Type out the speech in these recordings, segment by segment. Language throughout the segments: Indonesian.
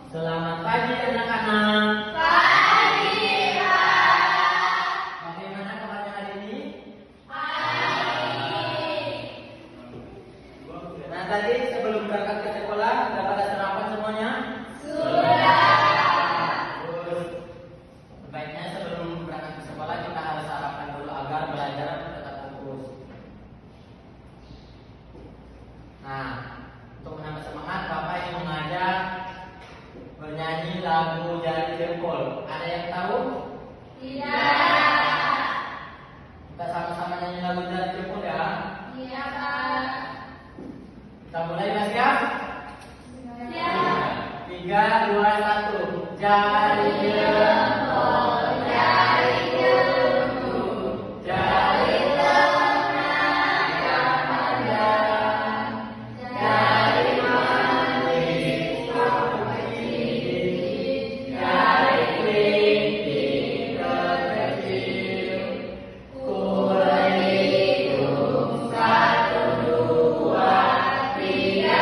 Selamat pagi anak-anak. Pagi, Pak. Bagaimana kabarnya hari ini? Baik. Nah, tadi sebelum berangkat ke sekolah, sudah pada sarapan semuanya? Sudah. Terus, sebaiknya sebelum berangkat ke sekolah kita harus sarapan dulu agar belajar tetap fokus. Nah, untuk menambah semangat, Bapak yang mengajak bernyanyi lagu Jari Jempol. Ada yang tahu? Tidak. Kita sama-sama nyanyi lagu Jari Jempol ya. Iya, Pak. Kita mulai Mas ya. Ya. 3, 2, 1. Jari jempol, Jari jempol, jari tengah yang panjang, jari manis kecil, jari kelingking terkecil. Kulai hitung 1, 2, 3,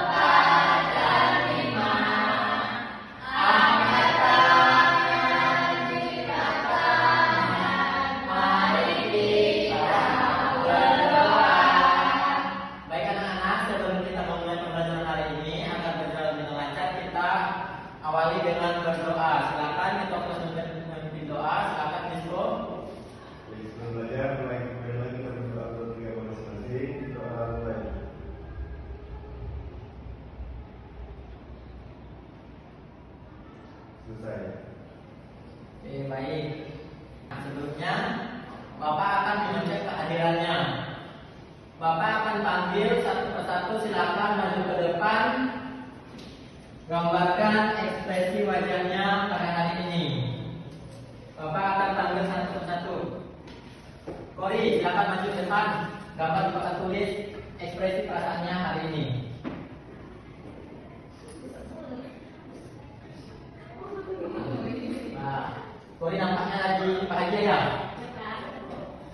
4 dan 5. Angkat tangan, ikat tangan, mari kita berdoa. Baik anak-anak, sebelum kita memulai pembelajaran hari ini agar berjalan dengan lancar, kita awali dengan berdoa. Silakan kita memimpin doa. Silakan Misko. Sebelum belajar, mulai kita berdoa untuk tiga masing-masing. Doa mulai. Selesai. Oke, baik. Nah, sebelumnya Bapak akan mengecek kehadirannya. Bapak akan panggil satu persatu. Silakan maju ke depan. Gambarkan ekspresi wajahnya pada hari ini. Bapak akan panggil satu persatu. Kori, silakan maju ke depan. Gambar Bapak tulis ekspresi perasaannya hari ini. Nah, Kori nampaknya lagi bahagia ya?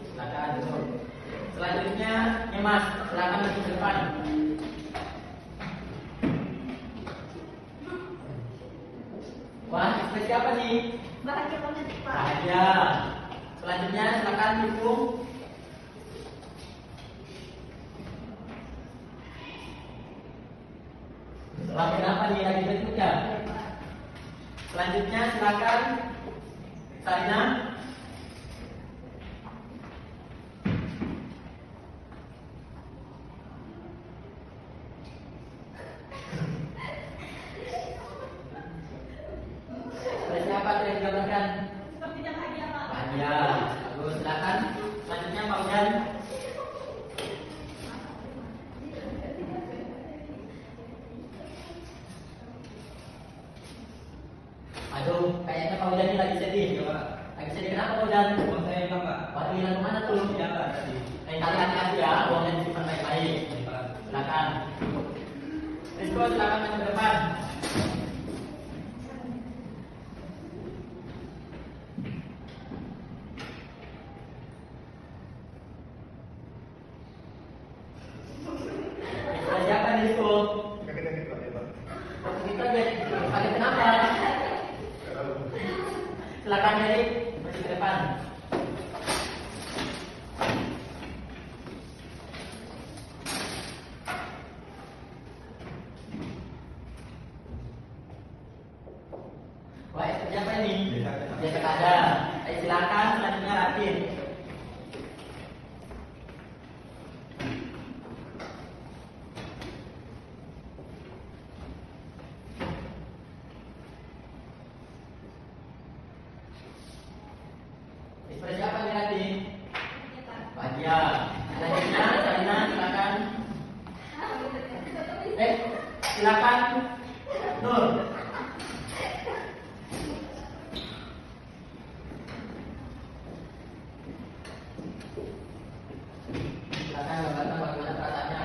Silakan duduk. Selanjutnya, Nyemas, silakan maju ke depan. Wah, ekspresi apa nih? Bahagia banget, Pak. Bahagia. Selanjutnya, silakan Ibu. Lagi apa nih? Lagi bentuk ya? Selanjutnya, silakan Sarina. Ekspresi apa tadi yang digambarkan? Sepertinya bahagia, Pak. Bahagia. Bagus, silakan. Selanjutnya Pak Ujan. Aduh, kayaknya Pak Ujan ini lagi sedih. Lagi sedih kenapa Pak Ujan? Uang saya hilang, Pak. Waktu hilang kemana tuh? Tidak, Pak, tadi. Lain kali hati-hati ya, uangnya disimpan baik-baik. Baik, Pak. Silakan. Rizko, silakan maju ke depan. Ekspresi apa nih, Rizko? Kakek-kakek Pak, ya Pak. Kita kaget kenapa? Kalau Silakan Erik, maju ke depan. Wah, ekspresi apa ini? Biasa kada. Ayo silakan, selanjutnya Ratin. Ekspresi apa nih Ratin? Bahagia. Selanjutnya, Sarina, silakan. Silakan Nur. Silakan gambarkan bagaimana perasaannya.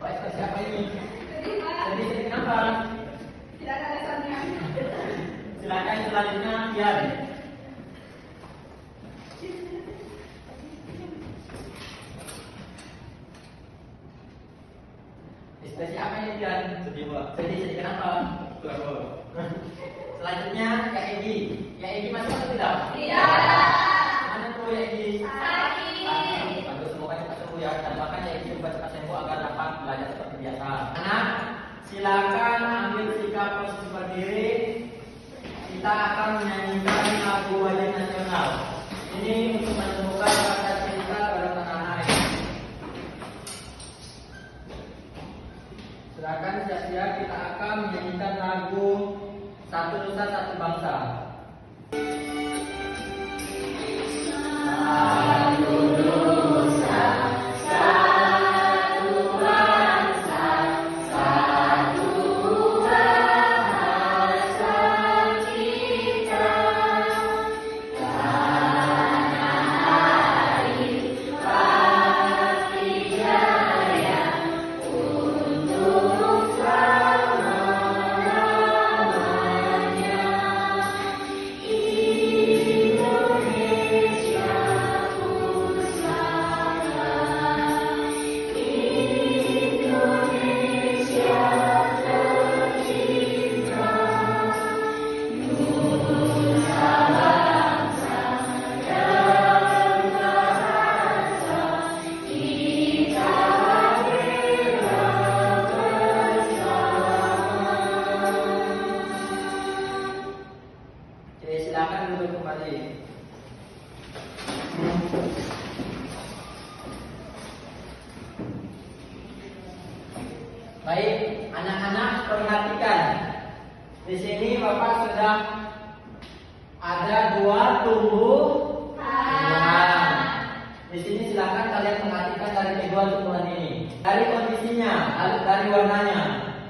Wah, ekspresi apa ini? Sedih kenapa? Tidak ada alasannya. Silakan selanjutnya Biar. Ekspresi apa ini Pian? Sedih kenapa? Selanjutnya ya Egi. Ya Egi masih atau tidak? Tidak. Mana tuh ya Egi? Sakit. Bagus, semoga cepat sembuh ya. Dan bahkan ya Egi juga cepat sembuh agar dapat belajar seperti biasa. Anak, silakan ambil sikap posisi berdiri. Kita akan menyanyikan lagu wajib nasional. Ini untuk menemukan kata cinta terhadap tanah air. Silakan siap-siap, kita akan menyanyikan lagu Satu Nusa Satu Bangsa. Satu Nusa, satu bangsa, satu bahasa kita. Tanah air pasti jaya untuk selama-lamanya. Indonesia pusaka, Indonesia tercinta, Nusa bangsa dan bahasa kita bela bersama. Oke, silakan duduk kembali. Baik, anak-anak perhatikan. Di sini Bapak sudah ada 2 tumbuhan. Di sini silakan kalian perhatikan dari kedua tumbuhan ini. Dari kondisinya, dari warnanya.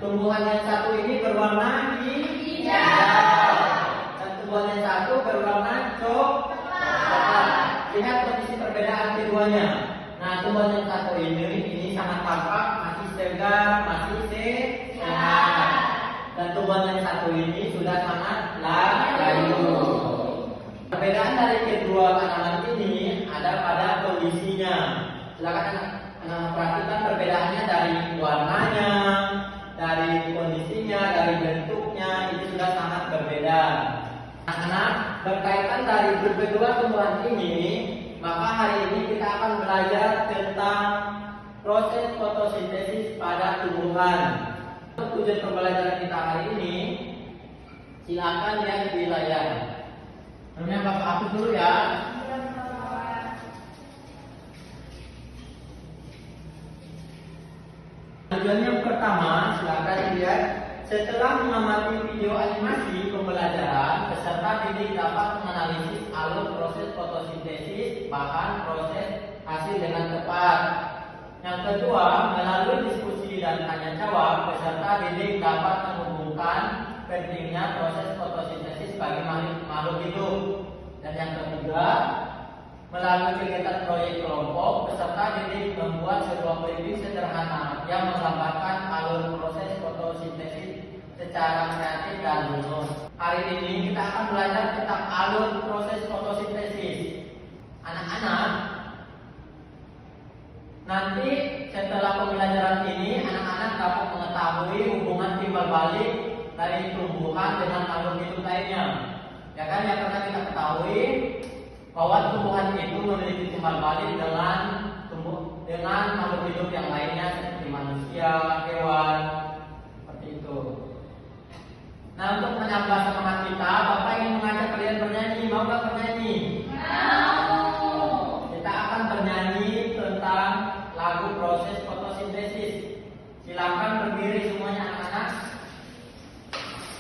Tumbuhan yang satu ini berwarna hijau. Dan tumbuhan yang satu berwarna coklat. Lihat kondisi perbedaan keduanya. Nah, tumbuhan yang satu ini sangat tampak, masih segar, masih sehat. Dan tumbuhan yang satu ini sudah sangat layu. Perbedaan dari kedua tanaman ini ada pada kondisinya. Silakan anak perhatikan perbedaannya dari warnanya, dari kondisinya, dari bentuknya, itu sudah sangat berbeda. Anak-anak, berkaitan dari kedua tumbuhan ini, maka hari ini kita akan belajar tentang proses fotosintesis pada tumbuhan. Untuk tujuan pembelajaran kita hari ini, silakan lihat di layar. Namanya Bapak hapus dulu ya. Tujuan yang pertama, silakan lihat. Setelah mengamati video animasi pembelajaran, peserta didik dapat menganalisis alur proses fotosintesis bahan proses hasil dengan tepat. Yang kedua, melalui diskusi dan tanya jawab, peserta didik dapat menghubungkan pentingnya proses fotosintesis bagi makhluk hidup. Dan yang ketiga, melalui kegiatan proyek kelompok, peserta didik membuat sebuah briefing sederhana yang menggambarkan alur proses fotosintesis secara kreatif dan lunak. Hari ini kita akan belajar tentang alur proses fotosintesis. Anak-anak, nanti setelah pembelajaran ini, anak-anak dapat mengetahui hubungan timbal balik dari tumbuhan dengan makhluk hidup lainnya. Ya kan, yang pernah kita ketahui bahwa tumbuhan itu memiliki timbal balik dengan makhluk hidup yang lainnya seperti manusia, hewan, seperti itu. Nah, untuk menambah semangat kita, Bapak ingin mengajak kalian bernyanyi. Mau nggak bernyanyi? Mau. Kita akan bernyanyi tentang lagu proses fotosintesis. Silakan berdiri semuanya anak-anak.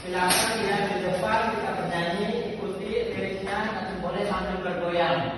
Silakan lihat di depan, kita bernyanyi, ikuti liriknya, nanti boleh sambil bergoyang.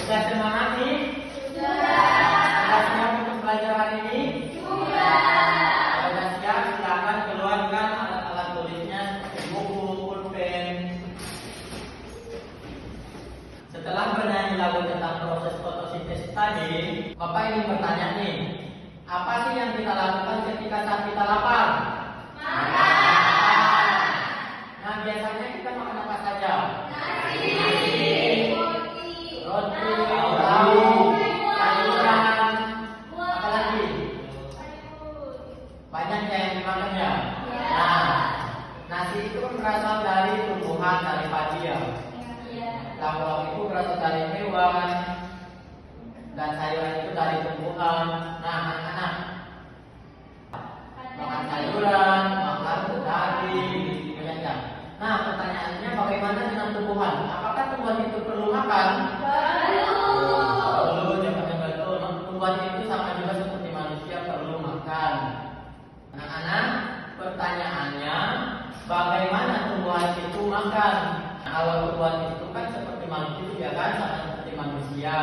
Sudah semangat nih? Sudah. Sudah siap untuk belajar hari ini? Sudah. Kalau sudah siap, silakan keluarkan alat-alat tulisnya seperti buku, pulpen. Setelah bernyanyi lagu tentang proses fotosintesis tadi, Bapak ingin bertanya nih, apa sih yang kita lakukan ketika saat kita lapar? Makan. Nah, biasanya kita makan apa saja? Nasi. Roti, tahu, sayuran, apa lagi? Banyak ya yang dimakan ya? Nah, nasi itu kan berasal dari tumbuhan, dari padi ya. Lauk itu berasal dari hewan, dan sayuran itu dari tumbuhan. Nah, anak-anak makan sayuran, makan daging, banyak ya. Nah, pertanyaannya bagaimana dengan tumbuhan? Apakah tumbuhan itu perlu makan? Perlu, jawabannya betul. Tumbuhan itu sama juga seperti manusia perlu makan. Anak-anak, pertanyaannya bagaimana tumbuhan itu makan? Kalau tumbuhan itu kan seperti manusia kan, sama seperti manusia.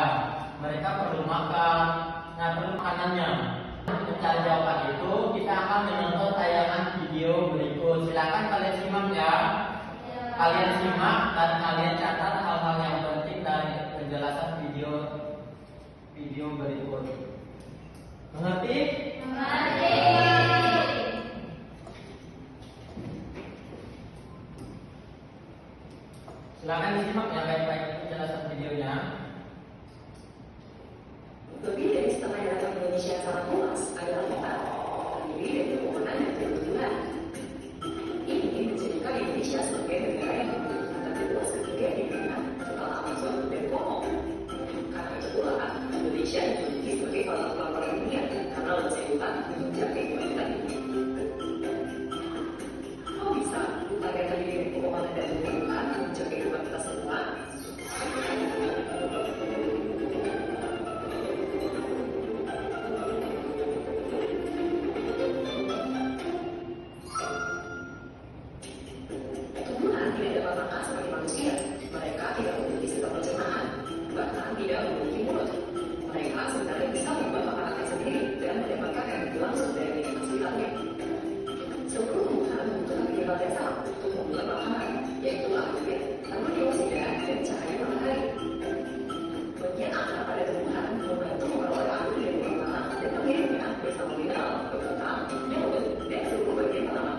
Mereka perlu makan. Nah, perlu makanannya. Untuk cari jawaban itu, kita akan menonton tayangan video berikut. Silakan kalian simak ya. Kalian simak dan kalian catat hal-hal yang penting dari penjelasan video berikut. Mengerti? Silakan disimak ya baik-baik penjelasan videonya. Lebih dari setengah daerah Indonesia yang sangat luas adalah hutan, terdiri dari pepohonan dan tumbuhan. Ini menjadikan Indonesia sebagai negara yang memiliki hutan terluas ketiga di dunia setelah Amazon dan Kongo. Karena itulah Indonesia dimiliki sebagai kota pelopor dunia karena luasnya hutan mencapai 2 juta lebih. Kok bisa hutan yang terdiri dari pepohonan dan tumbuhan mencapai rumah kita semua? Tumbuhan tidak dapat makan seperti manusia. Mereka tidak memiliki sistem pencernaan, bahkan tidak memiliki mulut. Mereka sebenarnya bisa membuat makanannya sendiri dan mendapatkan energi langsung dari vegetasi lainnya. Seluruh tumbuhan membutuhkan kegiatan dasar untuk membuat makanan, yaitu air, karbon dioksida, dan cahaya matahari. Bagian akar pada tumbuhan membantu mengelola air dari ruang tanah dan mengirimnya bersama mineral ke batang, daun, dan seluruh bagian tanaman.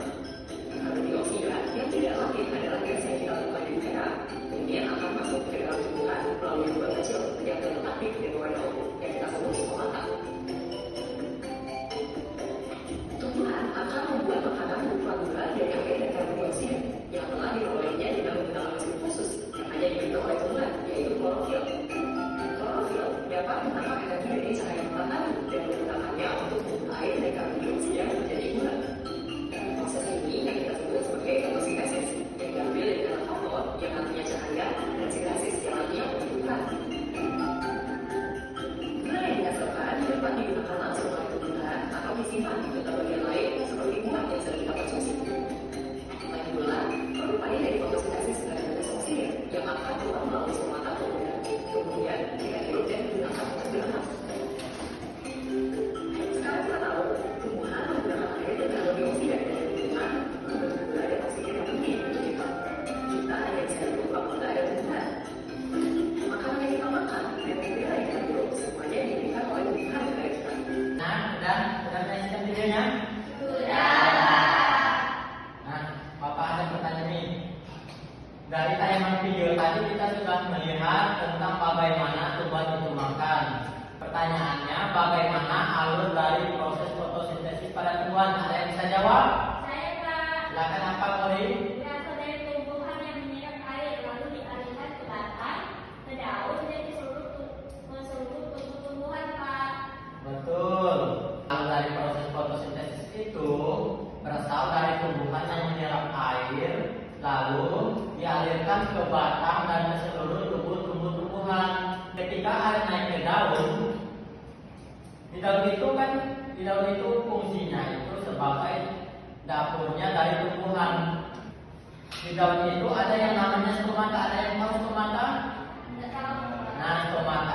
Karbon dioksida yang tidak lahir adalah gas yang kita temukan di udara. Kemudian akan masuk ke dalam tumbuhan melalui lubang kecil yang terletak di luar daun yang kita sebut stomata. Tumbuhan akan membuat makanan berupa gula dari air dan karbon dioksida yang telah diolahnya dengan menggunakan mesin khusus yang hanya dimiliki oleh tumbuhan, yaitu klorofil. Klorofil dapat menangkap energi dari cahaya matahari dan menggunakannya untuk mengubah air dan karbon dioksida menjadi gula. Proses ini yang kita sebut sebagai fotosintesis yang diambil dari dalam foton yang artinya cahaya dan sintesis yang artinya pembentukan. Gula yang dihasilkan dapat digunakan langsung oleh tumbuhan atau disimpan di tempat bagian lain seperti buah yang sering kita konsumsi. Selain gula, produk lain dari fotosintesis adalah gas oksigen yang akan keluar melalui stomata tumbuhan. Kemudian kita hirup dan digunakan untuk bernafas. Sekarang kita tahu tumbuhan menggunakan air dan karbon dioksida dari tumbuhan membentuk gula dan oksigen yang tinggi untuk kita. Kita hanya bisa hidup apabila ada tumbuhan. Makanan yang kita makan dan tiga yang kita hirup semuanya diberikan oleh tumbuhan kepada kita. Nah, sudah menyaksikan videonya? Nah, Bapak ada pertanyaan nih. Dari tayangan video tadi kita sudah melihat tentang bagaimana tumbuhan itu makan. Pertanyaannya, bagaimana alur dari proses fotosintesis pada tumbuhan? Ada yang bisa jawab? Silakan apa, Kori? Berasal dari tumbuhan yang menyerap air lalu dialirkan ke batang, ke daun, dan ke seluruh tumbuh-tumbuhan, Pak. Betul. Alur dari proses fotosintesis itu berasal dari tumbuhan yang menyerap air, lalu dialirkan ke batang dan ke seluruh tumbuhan. Ketika air naik ke daun, di daun itu fungsinya itu sebagai dapurnya dari tumbuhan. Di daun itu ada yang namanya stomata. Ada yang tahu stomata? Tidak tahu. Nah, stomata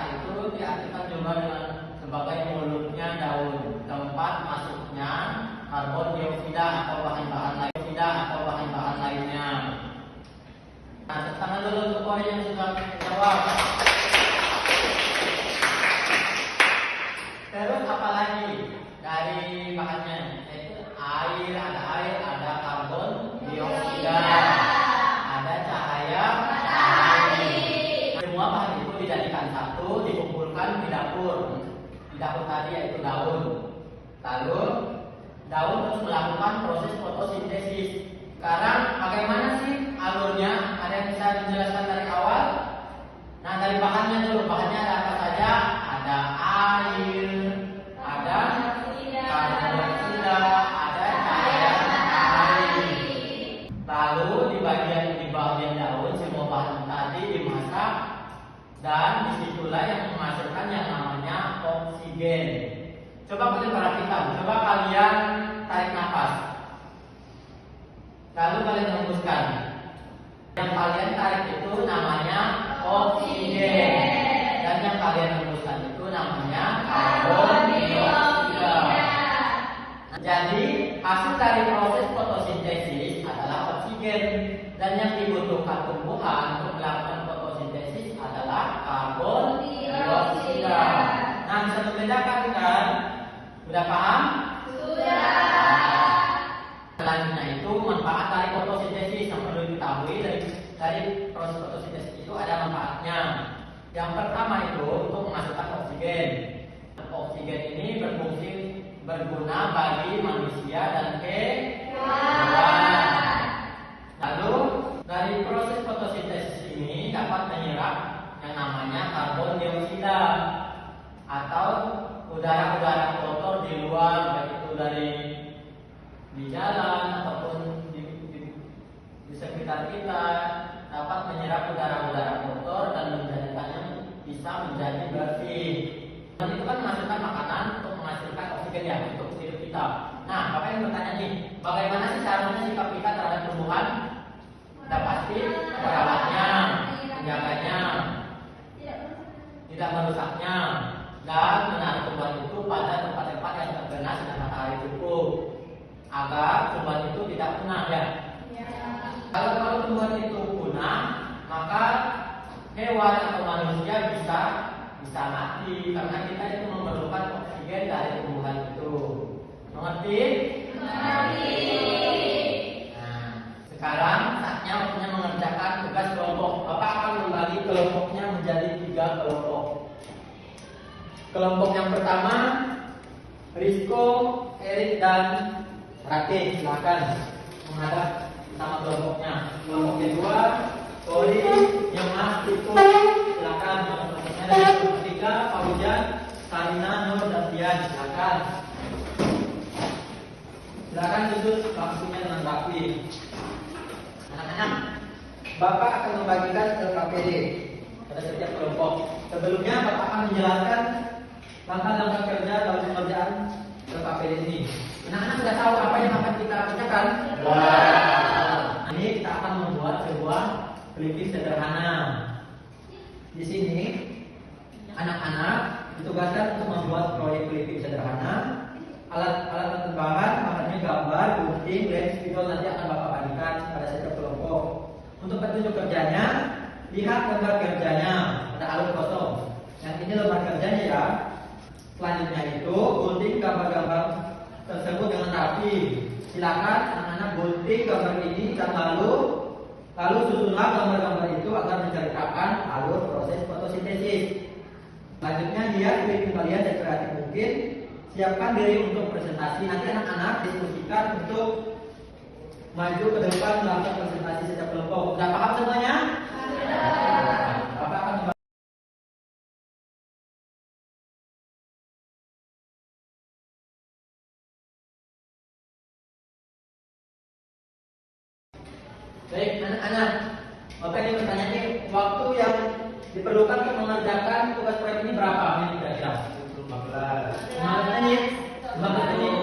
dibutuhkan di dapur. Di dapur tadi yaitu daun. Lalu daun terus melakukan proses fotosintesis. Sekarang bagaimana sih alurnya? Ada yang bisa menjelaskan dari awal? Nah, dari bahannya dulu. Bahannya ada apa saja? Ada air, ada karbon dioksida, ada cairan air. Lalu di bagian daun semua bahan tadi dimasak dan disitulah yang menghasilkan yang namanya oksigen. Coba kalian perhatikan, coba kalian tarik nafas. Lalu kalian hembuskan. Yang kalian tarik itu namanya oksigen. Dan yang kalian hembuskan itu namanya karbon dioksida. Jadi hasil dari proses fotosintesis adalah oksigen. Dan yang dibutuhkan tumbuhan untuk melakukan fotosintesis adalah karbon dioksida. Nah, bisa membedakan kan? Sudah paham? Selanjutnya itu manfaat dari fotosintesis yang perlu diketahui dari proses fotosintesis itu ada manfaatnya. Yang pertama itu untuk menghasilkan oksigen. Oksigen ini berguna bagi manusia dan hewan. Lalu dari proses fotosintesis ini dapat menyerap yang namanya karbon dioksida atau udara-udara kotor di luar, baik itu di jalan ataupun di sekitar kita, dapat menyerap udara-udara kotor dan menjadikannya bisa menjadi bersih. Dan itu kan menghasilkan makanan untuk menghasilkan oksigen ya untuk hidup kita. Nah, Bapak yang bertanya nih, bagaimana sih seharusnya sikap kita terhadap tumbuhan? Sudah pasti merawatnya, menjaganya, tidak merusaknya, dan menaruh tumbuhan itu pada tempat-tempat yang terkena sinar matahari cukup agar tumbuhan itu tidak punah ya. Kalau tumbuhan itu punah, maka hewan atau manusia bisa mati karena kita itu memerlukan oksigen dari tumbuhan itu. Mengerti? Mengerti. Nah, sekarang saatnya waktunya mengerjakan tugas kelompok. Bapak akan membagi kelompoknya menjadi 3 kelompok. Kelompok yang pertama, Rizko, Erik, dan Rake. Silakan menghadap sama kelompoknya. Kelompok kedua, Kori, Yoma, Tiko. Silakan. Kelompoknya dari kelompok ketiga, Paujan, Sarina, Nur, dan Tian. Silakan. Silakan duduk waktunya dengan rapi. Anak-anak, Bapak akan membagikan LKPD pada setiap kelompok. Sebelumnya Bapak akan menjelaskan langkah-langkah kerja dalam pengerjaan LKPD ini. Anak-anak sudah tahu apa yang akan kita kerjakan? Ini kita akan membuat sebuah clipping sederhana. Di sini anak-anak ditugaskan untuk membuat proyek clipping sederhana. Alat bahan, makanya gambar, gunting, lem, spidol nanti akan Bapak bagikan pada setiap kelompok. Untuk petunjuk kerjanya, lihat gambar kerjanya pada alur kosong. Yang ini lembar kerjanya ya. Selanjutnya itu gunting gambar-gambar tersebut dengan rapi. Silakan anak-anak gunting gambar ini dan lalu susunlah gambar-gambar itu agar menceritakan alur proses fotosintesis. Selanjutnya lihat clipping kalian sekreatif mungkin. Siapkan diri untuk presentasi. Nanti anak-anak diskusikan untuk maju ke depan melakukan presentasi setiap kelompok. Sudah paham semuanya? Bapak akan baik, anak-anak. Bapak ini bertanya nih, waktu yang diperlukan untuk mengerjakan tugas proyek ini berapa menit kira-kira? 15 menit. 15 menit.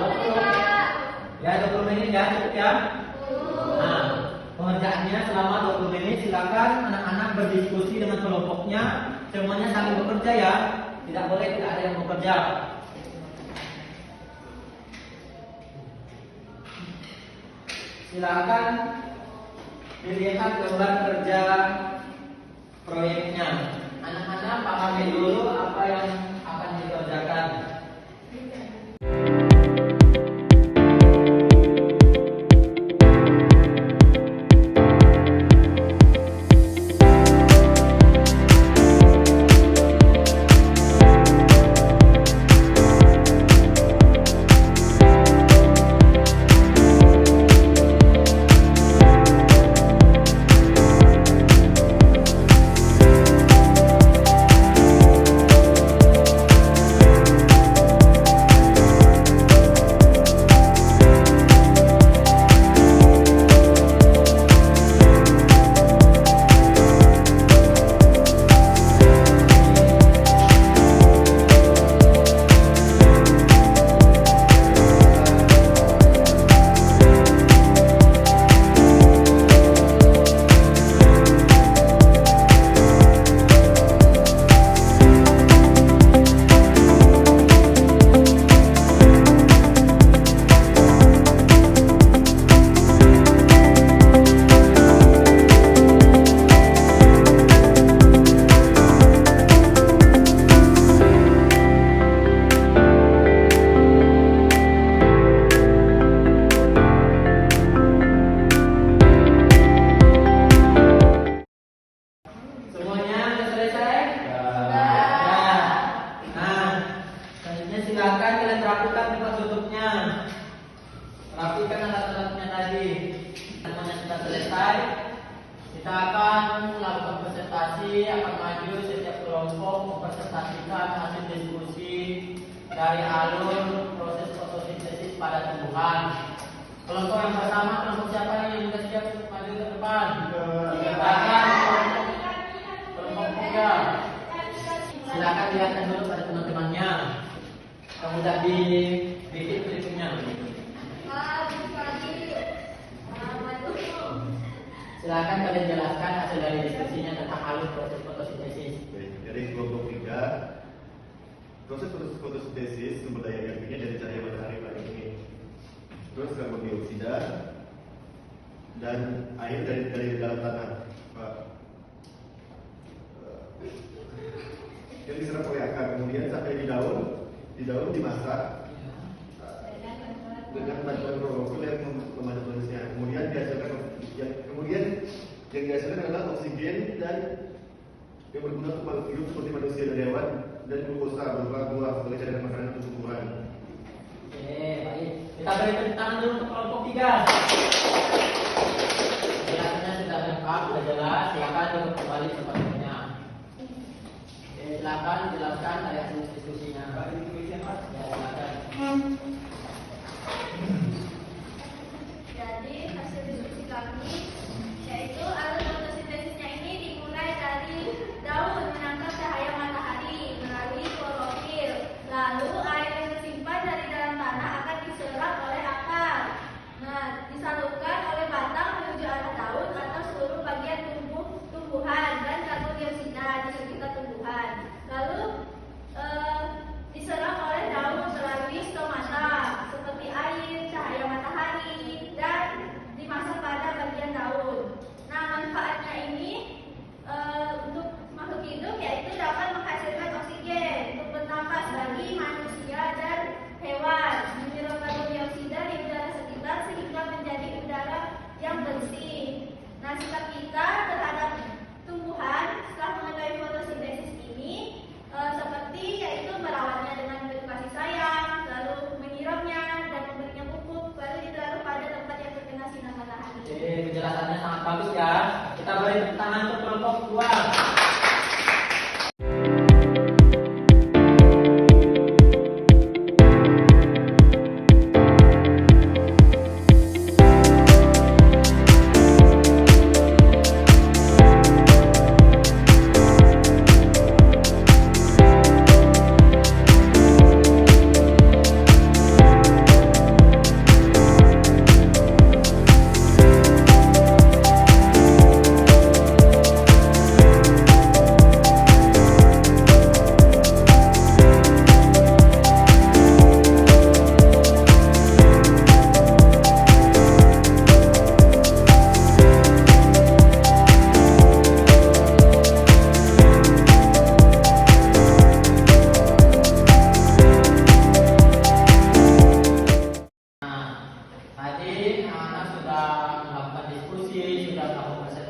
20. Ya, 20 menit ya, cukup ya. Nah, pengerjaannya selama 20 menit silakan anak-anak berdiskusi dengan kelompoknya, semuanya saling bekerja ya. Tidak boleh tidak ada yang bekerja. Silakan dilihat gambar kerja proyeknya. Anak-anak pahami dulu apa yang akan dikerjakan. Nanti akan maju setiap kelompok mempresentasikan hasil diskusi dari alur proses fotosintesis pada tumbuhan. Kelompok yang pertama, kelompok siapa yang sudah siap untuk maju ke depan? Silakan kelompok 3. Silakan lihatkan dulu pada teman-temannya. Kemudian dibikin berikutnya. Silakan kalian jelaskan hasil dari diskusinya tentang alur proses fotosintesis. Baik, dari kelompok 3, proses fotosintesis sumber daya energinya dari cahaya matahari pagi ini. Terus karbon dioksida dan air dari dalam tanah, Pak. Yang diserap oleh akar, kemudian sampai di daun dimasak dengan bantuan klorofil yang memadai tulisnya. Kemudian yang dihasilkan adalah oksigen dan yang berguna untuk makhluk hidup seperti manusia dan hewan, dan glukosa berupa buah sebagai cadangan makanan untuk tumbuhan. Oke, baik. Kita beri tepuk tangan dulu untuk kelompok 3. Jelasnya sudah lengkap, sudah jelas. Silakan untuk kembali ke tempatnya. Oke, silakan jelaskan dari hasil diskusinya. Ya, silakan. Jadi hasil diskusi kami yaitu alur fotosintesisnya ini dimulai dari daun menangkap cahaya matahari melalui klorofil. Lalu air yang tersimpan dari dalam tanah akan diserap oleh akar. Nah, disalurkan oleh batang menuju arah daun atau seluruh bagian tumbuhan dan karbon dioksida di sekitar tumbuhan. Lalu diserap oleh daun melalui stomata seperti air, cahaya matahari, dan dimasak pada bagian daun. Nah, manfaatnya ini untuk makhluk hidup yaitu dapat menghasilkan oksigen untuk bernafas bagi manusia dan hewan, menyerap karbon dioksida di udara sekitar sehingga menjadi udara yang bersih. Nah, sikap kita terhadap tumbuhan setelah mengetahui fotosintesis ini seperti yaitu merawatnya dengan penuh kasih sayang, lalu menyiramnya dan memberinya pupuk, lalu ditaruh pada tempat yang terkena sinar matahari. Oke, penjelasannya sangat bagus ya. Kita beri tepuk tangan untuk kelompok 2.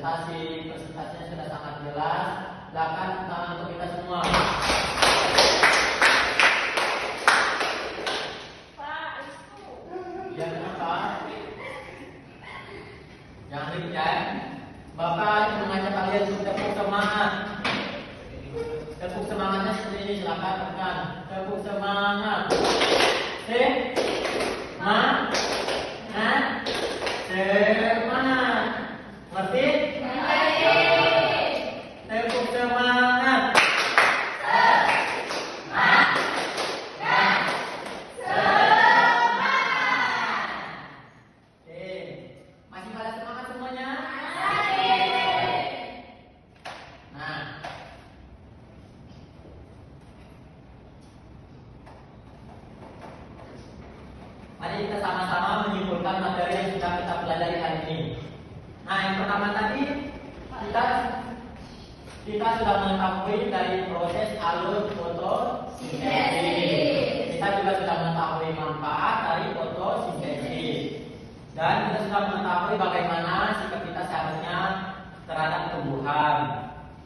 Presentasinya sudah sangat jelas. Silakan tangan untuk kita semua. Ya, kenapa? Jangan ribut ya. Bapak mengajak kalian untuk tepuk semangat. Tepuk semangatnya seperti ini, silakan tekan. Tepuk semangat. Semangat. Semangat. Ngerti? Tepuk semangat. Oke, masih pada semangat semuanya? Nah, mari kita sama-sama menyimpulkan materi yang sudah kita pelajari hari ini. Nah, yang pertama tadi kita sudah mengetahui dari proses alur fotosintesis. Kita juga sudah mengetahui manfaat dari fotosintesis. Dan kita sudah mengetahui bagaimana sikap kita seharusnya terhadap tumbuhan.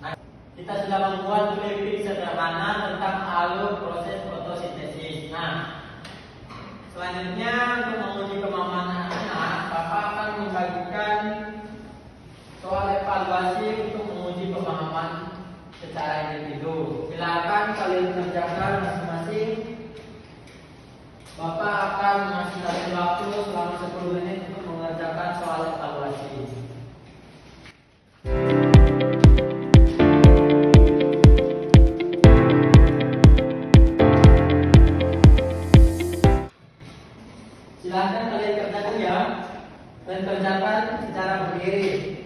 Nah, kita sudah membuat grafik sederhana tentang alur proses fotosintesis. Nah, selanjutnya untuk menguji kemampuan anak, Bapak akan membagikan soal evaluasi untuk menguji pemahaman kerjakan masing-masing. Bapak akan mengasih kalian waktu selama 10 menit untuk mengerjakan soal evaluasi. Silahkan kalian kerjakan ya, dan kerjakan secara berdiri.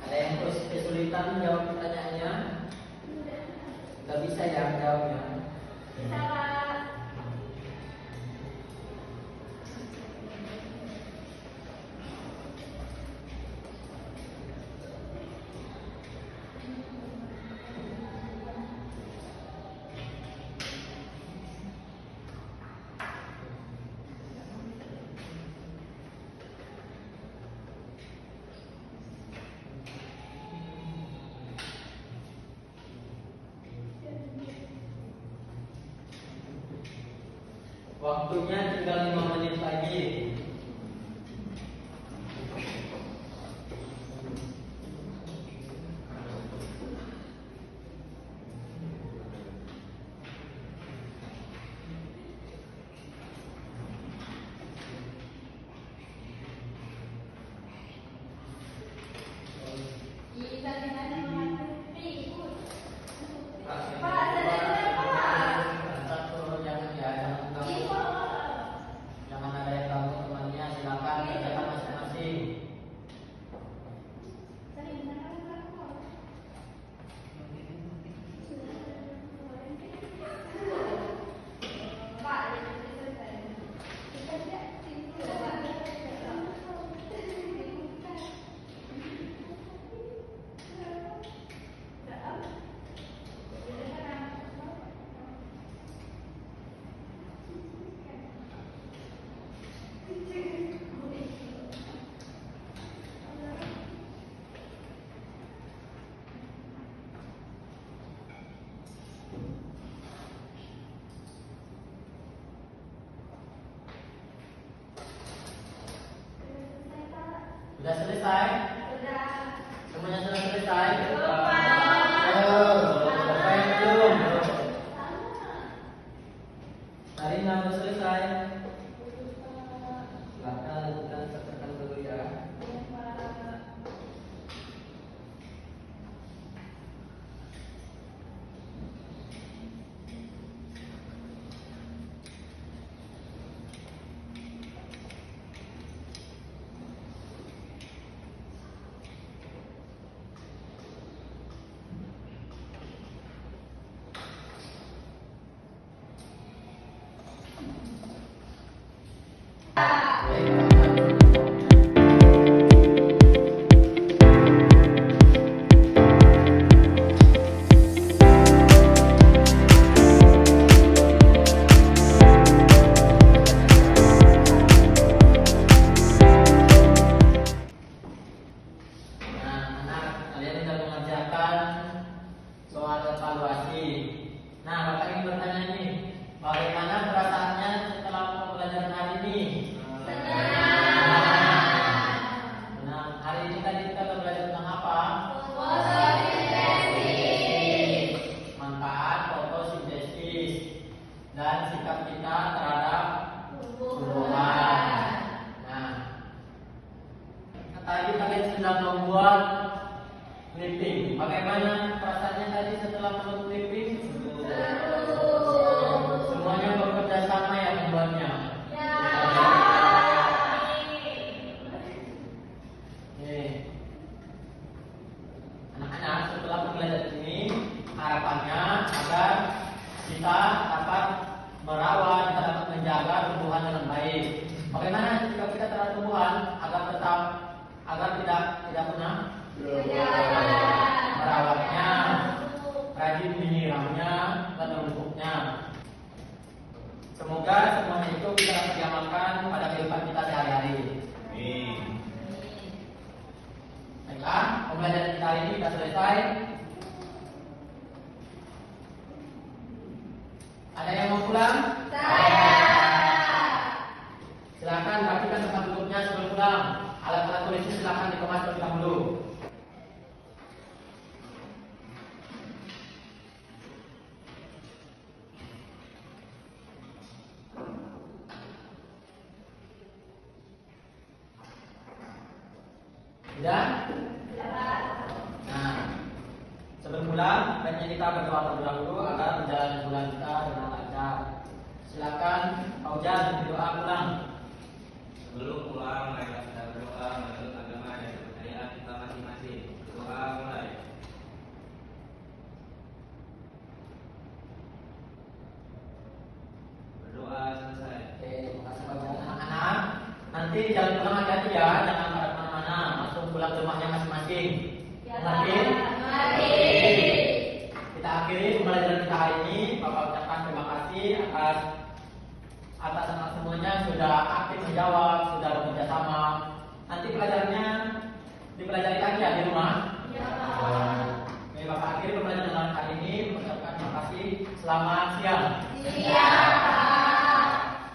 Ada yang terus kesulitan menjawab pertanyaannya? Gak bisa ya jawabnya? Bisa Kak. Waktunya tinggal 5 menit lagi. Jangan ada yang ganggu temannya, silakan kerjakan masing-masing. Sudah selesai? Semuanya sudah selesai? Siapa yang belum? Sarina sudah selesai? Silakan kita sertakan dulu ya. evaluasi. Nah, Bapak ingin bertanya nih, bagaimana perasaannya setelah pembelajaran hari ini? Nah, hari ini tadi kita belajar tentang apa? Manfaat fotosintesis dan sikap kita terhadap tumbuhan. Nah, tadi kalian sedang membuat clipping. Bagaimana perasaannya tadi setelah membuat clipping? Semuanya bekerja sama ya membuatnya. Anak-anak, setelah pembelajaran ini harapannya agar kita dapat merawat, kita dapat menjaga tumbuhan dengan baik. Bagaimana sikap kita terhadap tumbuhan agar tidak punah? Merawatnya, rajin menyiramnya dan memupuknya. Semoga semuanya itu bisa dapat diamalkan pada kehidupan kita sehari-hari. Amin. Baiklah, pembelajaran kita hari ini sudah selesai. Ada yang mau pulang? Silakan rapikan tempat duduknya sebelum pulang. Alat-alat tulisnya silakan dikemas terlebih dahulu. Sudah? Nah, sebelum pulang, baiknya kita berdoa terlebih dahulu agar perjalanan pulang kita dengan lancar. Silakan, Pak Ujan, berdoa pulang. Sebelum pulang, mereka sudah berdoa menurut agama dan kepercayaan kita masing-masing. Doa mulai. Berdoa selesai. Oke, terima kasih Pak Ujan. Anak-anak, nanti jalan pulang hati-hati ya, jangan pada kemana-mana, langsung pulang ke rumahnya masing-masing. Mengerti? Kita akhiri pembelajaran kita hari ini. Bapak ucapkan terima kasih atas anak semuanya sudah aktif menjawab, sudah bekerja sama. Nanti pelajarannya dipelajari lagi ya di rumah. Oke, Bapak akhiri pembelajaran hari ini. Mengucapkan terima kasih. Selamat siang.